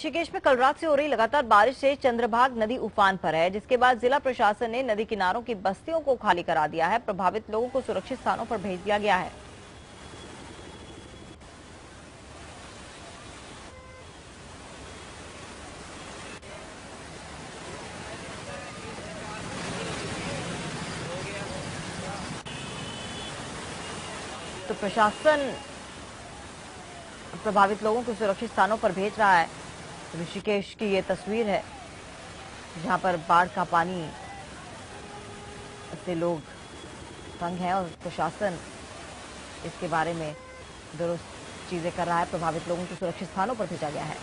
ऋषिकेश में कल रात से हो रही लगातार बारिश से चंद्रभाग नदी उफान पर है, जिसके बाद जिला प्रशासन ने नदी किनारों की बस्तियों को खाली करा दिया है। प्रभावित लोगों को सुरक्षित स्थानों पर भेज दिया गया है। तो प्रशासन प्रभावित लोगों को सुरक्षित स्थानों पर भेज रहा है। ऋषिकेश की ये तस्वीर है जहां पर बाढ़ का पानी से लोग तंग हैं और प्रशासन इसके बारे में दुरुस्त चीजें कर रहा है। प्रभावित लोगों को सुरक्षित स्थानों पर भेजा गया है।